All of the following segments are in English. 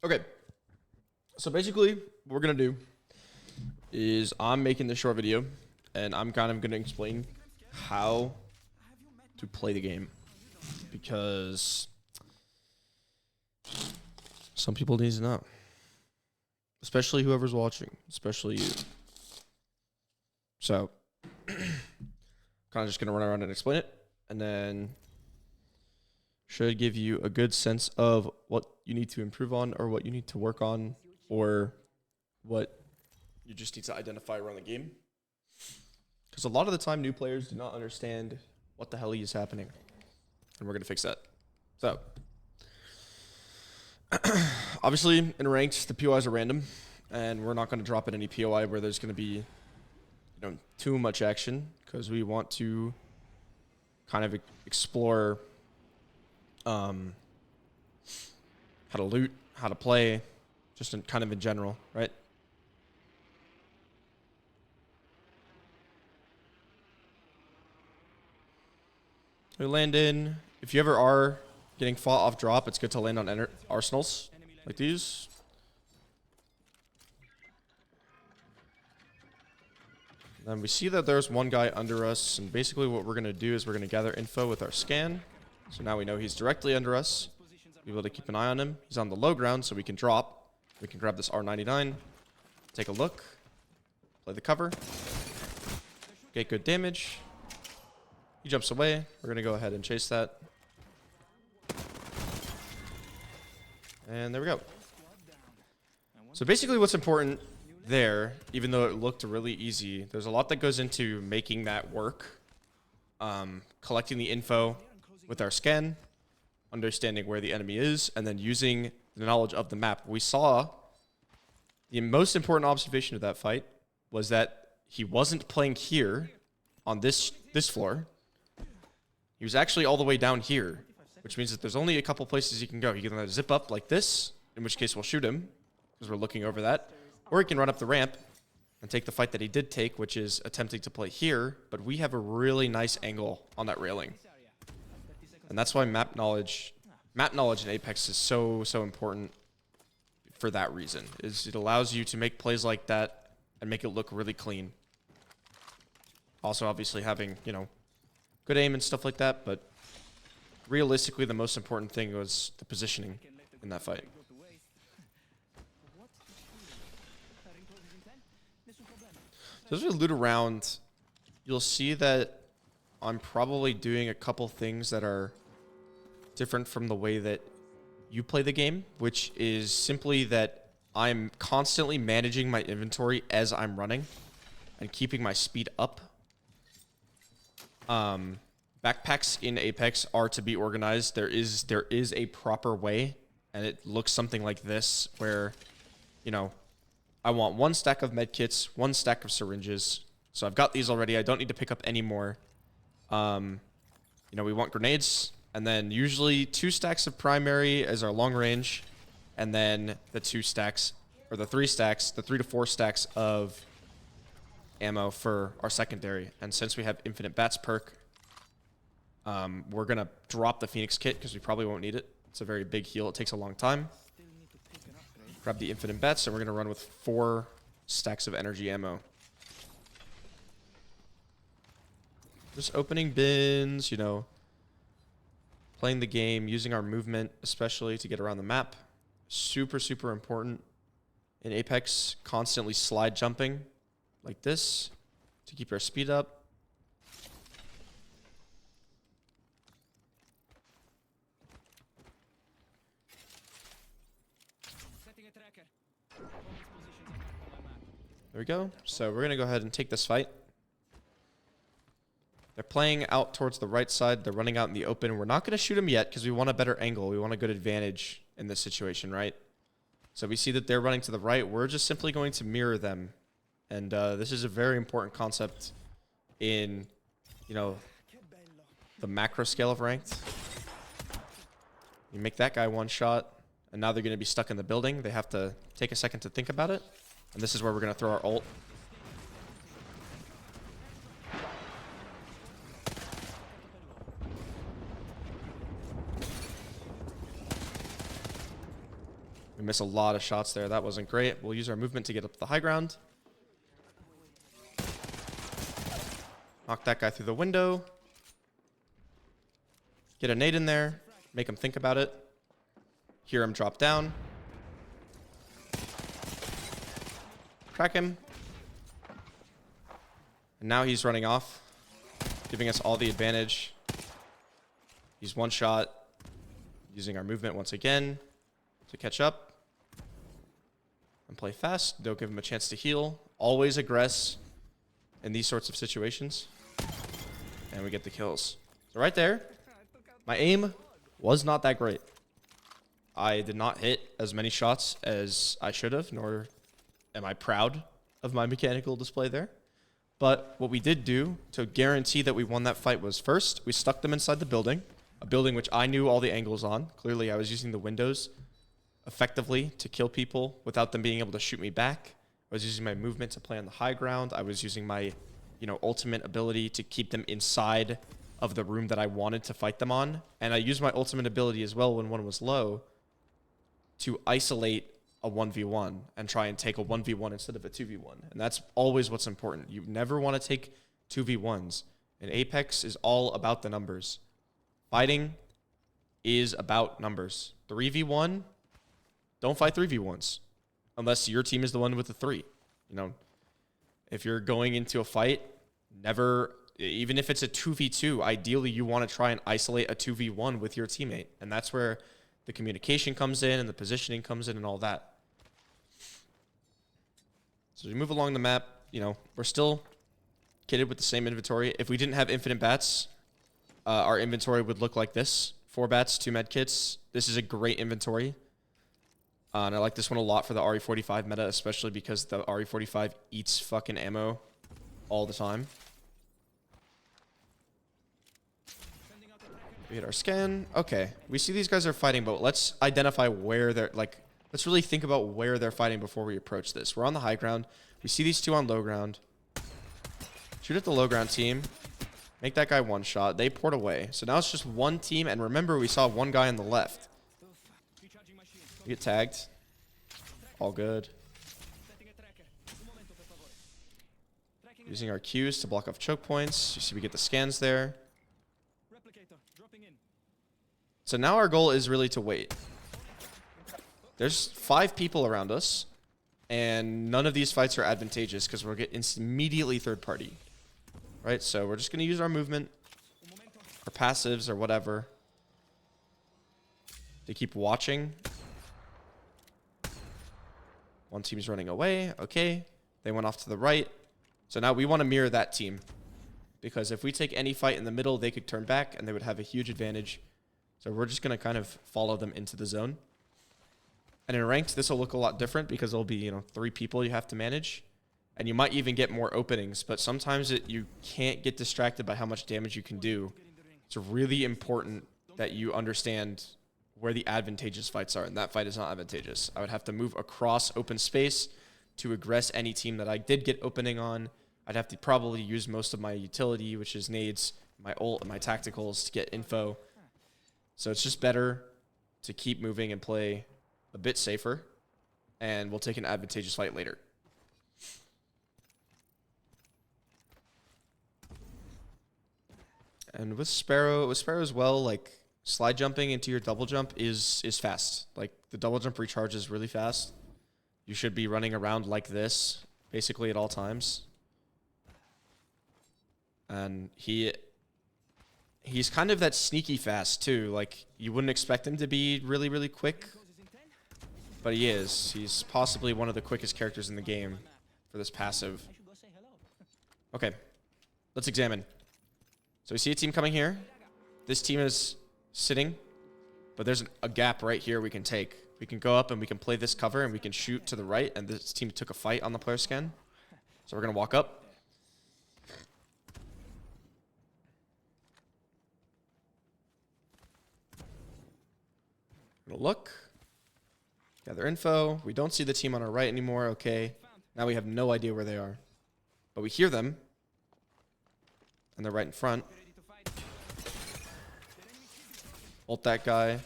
Okay. So basically, what we're going to do is I'm making this short video, and I'm kind of going to explain how to play the game. Because some people need to know. Especially whoever's watching. Especially you. So, kind of just going to run around and explain it. And then should give you a good sense of what you need to improve on or what you need to work on or what you just need to identify around the game. Because a lot of the time, new players do not understand what the hell is happening. And we're going to fix that. So, obviously, in ranked, the POIs are random. And we're not going to drop in any POI where there's going to be too much action. Because we want to kind of explore how to loot, how to play, just kind of in general, right? We land in. If you ever are getting fought off drop, it's good to land on arsenals like these. Then we see that there's one guy under us, and basically what we're going to do is we're going to gather info with our scan. So now we know he's directly under us. Be able to keep an eye on him. He's on the low ground, so we can drop. We can grab this R99, take a look, play the cover, get good damage. He jumps away. We're going to go ahead and chase that. And there we go. So basically what's important there, even though it looked really easy, there's a lot that goes into making that work. Collecting the info with our scan, understanding where the enemy is, and then using the knowledge of the map. We saw the most important observation of that fight was that he wasn't playing here on this floor. He was actually all the way down here, which means that there's only a couple places he can go. He can either zip up like this, in which case we'll shoot him, because we're looking over that, or he can run up the ramp and take the fight that he did take, which is attempting to play here, but we have a really nice angle on that railing. And that's why map knowledge in Apex is so important for that reason. Is it allows you to make plays like that and make it look really clean. Also, obviously having, good aim and stuff like that, but realistically the most important thing was the positioning in that fight. So as we loot around, you'll see that I'm probably doing a couple things that are different from the way that you play the game, which is simply that I'm constantly managing my inventory as I'm running and keeping my speed up. Backpacks in Apex are to be organized. There is a proper way, and it looks something like this, where, I want one stack of medkits, one stack of syringes. So I've got these already. I don't need to pick up any more. We want grenades, and then usually 2 stacks of primary as our long range, and then the 3 to 4 stacks of ammo for our secondary. And since we have infinite bats perk, we're gonna drop the Phoenix kit because we probably won't need it. It's a very big heal. It takes a long time. Grab the infinite bats, and we're gonna run with 4 stacks of energy ammo. Just opening bins, playing the game, using our movement, especially to get around the map. Super important. In Apex, constantly slide jumping like this to keep our speed up. There we go. So we're going to go ahead and take this fight. They're playing out towards the right side. They're running out in the open. We're not going to shoot them yet because we want a better angle. We want a good advantage in this situation, right? So we see that they're running to the right. We're just simply going to mirror them. And this is a very important concept in, the macro scale of ranked. You make that guy one shot, and now they're going to be stuck in the building. They have to take a second to think about it. And this is where we're going to throw our ult. We miss a lot of shots there. That wasn't great. We'll use our movement to get up to the high ground. Knock that guy through the window. Get a nade in there. Make him think about it. Hear him drop down. Crack him. And now he's running off, giving us all the advantage. He's one shot. Using our movement once again to catch up. And play fast. Don't give him a chance to heal. Always aggress in these sorts of situations. And we get the kills. So right there, my aim was not that great. I did not hit as many shots as I should have, nor am I proud of my mechanical display there. But what we did do to guarantee that we won that fight was, first, we stuck them inside the building, a building which I knew all the angles on. Clearly, I was using the windows effectively to kill people without them being able to shoot me back. I was using my movement to play on the high ground. I was using my, ultimate ability to keep them inside of the room that I wanted to fight them on. And I used my ultimate ability as well when one was low to isolate a 1v1 and try and take a 1v1 instead of a 2v1. And that's always what's important. You never want to take 2v1s. And Apex is all about the numbers. Fighting is about numbers. 3v1, don't fight 3v1s unless your team is the one with the 3. If you're going into a fight, never, even if it's a 2v2, ideally you want to try and isolate a 2v1 with your teammate. And that's where the communication comes in and the positioning comes in and all that. So we move along the map, we're still kitted with the same inventory. If we didn't have infinite bats, our inventory would look like this. 4 bats, 2 med kits. This is a great inventory. And I like this one a lot for the RE45 meta, especially because the RE45 eats fucking ammo all the time. We hit our scan. Okay, we see these guys are fighting, but let's identify where they're, let's really think about where they're fighting before we approach this. We're on the high ground. We see these 2 on low ground. Shoot at the low ground team. Make that guy one shot. They port away. So now it's just one team, and remember, we saw one guy on the left. We get tagged. All good. Using our Qs to block off choke points. You see we get the scans there. So now our goal is really to wait. There's 5 people around us, and none of these fights are advantageous because we're getting immediately third party. Right? So we're just going to use our movement, our passives, or whatever to keep watching. One team's running away. Okay. They went off to the right. So now we want to mirror that team. Because if we take any fight in the middle, they could turn back and they would have a huge advantage. So we're just going to kind of follow them into the zone. And in ranked, this will look a lot different because there'll be, 3 people you have to manage. And you might even get more openings. But sometimes you can't get distracted by how much damage you can do. It's really important that you understand where the advantageous fights are, and that fight is not advantageous. I would have to move across open space to aggress any team that I did get opening on. I'd have to probably use most of my utility, which is nades, my ult, and my tacticals to get info. So it's just better to keep moving and play a bit safer, and we'll take an advantageous fight later. And with Sparrow as well, slide jumping into your double jump is fast. The double jump recharges really fast. You should be running around like this basically at all times. And he's kind of that sneaky fast too. You wouldn't expect him to be really, really quick, but he is. He's possibly one of the quickest characters in the game for this passive. Okay, let's examine. So we see a team coming here. This team is sitting, but there's a gap right here we can take. We can go up and we can play this cover and we can shoot to the right, and this team took a fight on the player scan. So we're going to walk up. We'll look. Gather info. We don't see the team on our right anymore. Okay. Now we have no idea where they are. But we hear them. And they're right in front. Ult that guy.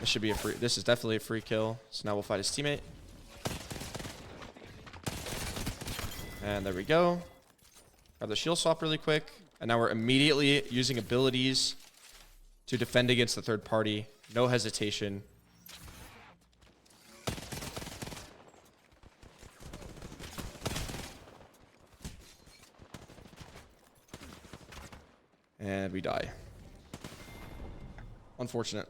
This should be a free. This is definitely a free kill. So now we'll fight his teammate. And there we go. Grab the shield swap really quick. And now we're immediately using abilities to defend against the third party. No hesitation. And we die. Unfortunate.